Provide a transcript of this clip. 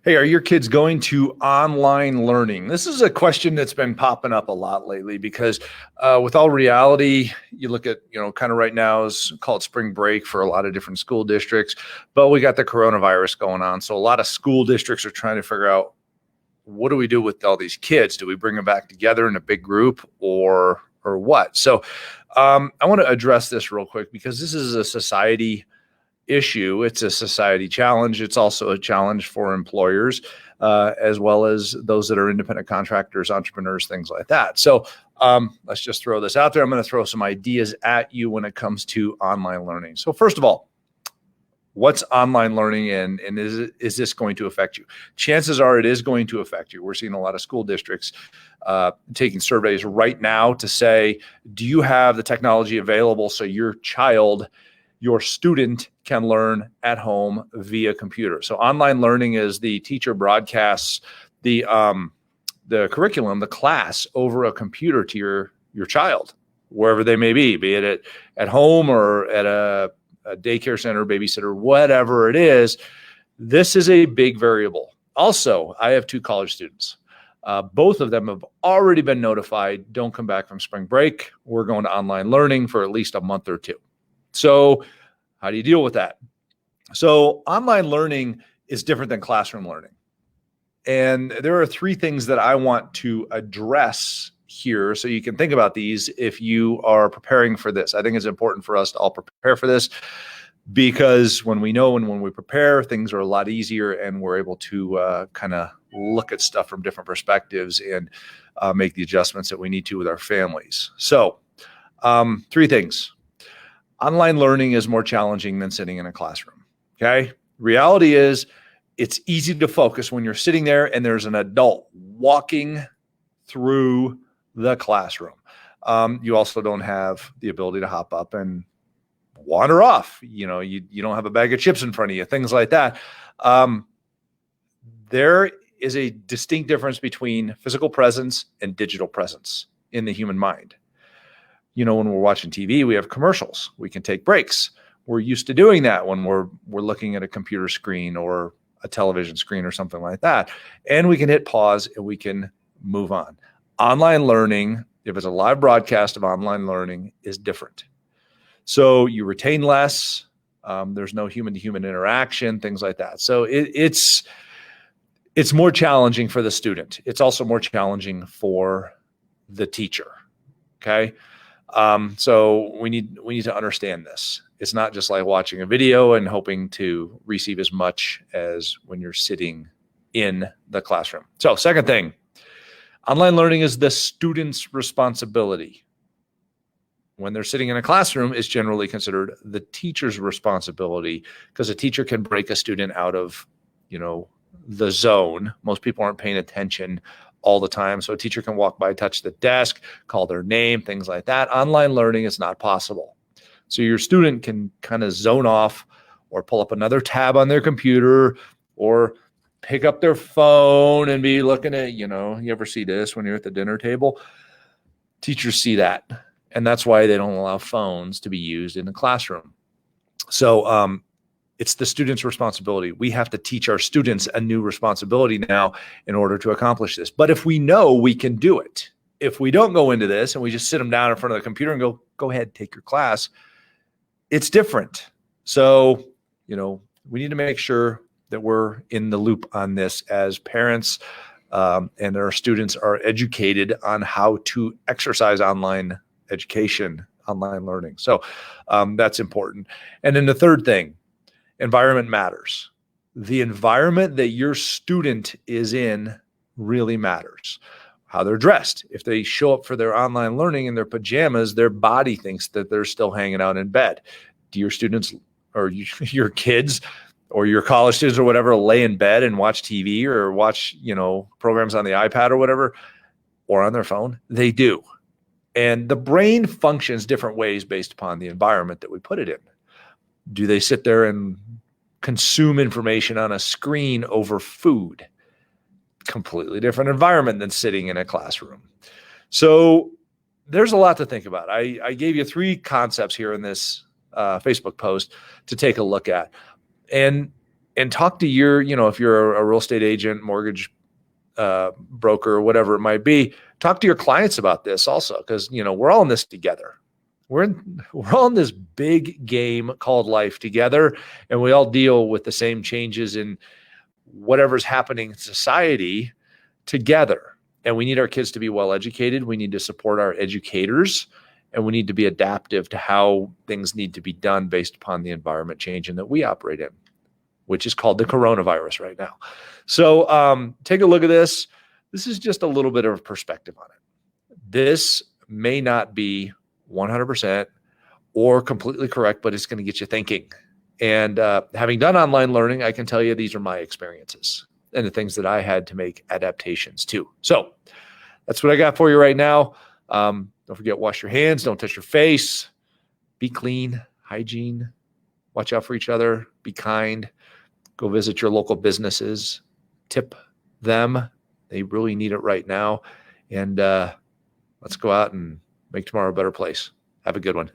Hey, are your kids going to online learning? This is a question that's been popping up a lot lately because with all reality, you look at, kind of right now is called spring break for a lot of different school districts, but we got the coronavirus going on. So a lot of school districts are trying to figure out, what do we do with all these kids? Do we bring them back together in a big group or what? So I want to address this real quick because this is a society issue. It's a society challenge. It's also a challenge for employers, as well as those that are independent contractors, entrepreneurs, things like that. So let's just throw this out there. I'm going to throw some ideas at you when it comes to online learning. So first of all, what's online learning and is this going to affect you? Chances are it is going to affect you. We're seeing a lot of school districts taking surveys right now to say, do you have the technology available so your student can learn at home via computer? So online learning is the teacher broadcasts the curriculum, the class over a computer to your child, wherever they may be it at home or at a daycare center, babysitter, whatever it is. This is a big variable. Also, I have 2 college students. Both of them have already been notified, don't come back from spring break. We're going to online learning for at least a month or 2. So how do you deal with that? So online learning is different than classroom learning. And there are 3 things that I want to address here so you can think about these if you are preparing for this. I think it's important for us to all prepare for this because when we know and when we prepare, things are a lot easier and we're able to kind of look at stuff from different perspectives and make the adjustments that we need to with our families. So 3 things. Online learning is more challenging than sitting in a classroom. Okay. Reality is it's easy to focus when you're sitting there and there's an adult walking through the classroom. You also don't have the ability to hop up and wander off. You don't have a bag of chips in front of you, things like that. There is a distinct difference between physical presence and digital presence in the human mind. When we're watching TV, we have commercials. We can take breaks. We're used to doing that when we're looking at a computer screen or a television screen or something like that. And we can hit pause and we can move on. Online learning, if it's a live broadcast of online learning, is different. So you retain less. There's no human-to-human interaction, things like that. So it's more challenging for the student. It's also more challenging for the teacher. Okay. So we need to understand this. It's not just like watching a video and hoping to receive as much as when you're sitting in the classroom. So second thing, online learning is the student's responsibility. When they're sitting in a classroom, it's generally considered the teacher's responsibility because a teacher can break a student out of, the zone. Most people aren't paying attention all the time. So a teacher can walk by, touch the desk, call their name, things like that. Online learning is not possible. So your student can kind of zone off or pull up another tab on their computer or pick up their phone and be looking at, you ever see this when you're at the dinner table? Teachers see that. And that's why they don't allow phones to be used in the classroom. So it's the student's responsibility. We have to teach our students a new responsibility now in order to accomplish this. But if we know we can do it, if we don't go into this and we just sit them down in front of the computer and go ahead, take your class, it's different. So, we need to make sure that we're in the loop on this as parents and our students are educated on how to exercise online education, online learning. So that's important. And then the third thing, environment matters. The environment that your student is in really matters. How they're dressed. If they show up for their online learning in their pajamas, their body thinks that they're still hanging out in bed. Do your students or your kids or your college students or whatever lay in bed and watch TV or watch, programs on the iPad or whatever, or on their phone? They do. And the brain functions different ways based upon the environment that we put it in. Do they sit there and consume information on a screen over food? Completely different environment than sitting in a classroom. So there's a lot to think about. I gave you 3 concepts here in this Facebook post to take a look at. And and talk to your, if you're a real estate agent, mortgage broker, whatever it might be, talk to your clients about this also, because we're all in this together. We're all in this big game called life together, and we all deal with the same changes in whatever's happening in society together. And we need our kids to be well educated. We need to support our educators, and we need to be adaptive to how things need to be done based upon the environment changing that we operate in, which is called the coronavirus right now. So take a look at this. This is just a little bit of perspective on it. This may not be 100% or completely correct, but it's going to get you thinking. And having done online learning, I can tell you these are my experiences and the things that I had to make adaptations to. So that's what I got for you right now. Don't forget, wash your hands, don't touch your face, be clean, hygiene, watch out for each other, be kind, go visit your local businesses, tip them. They really need it right now. And let's go out and make tomorrow a better place. Have a good one.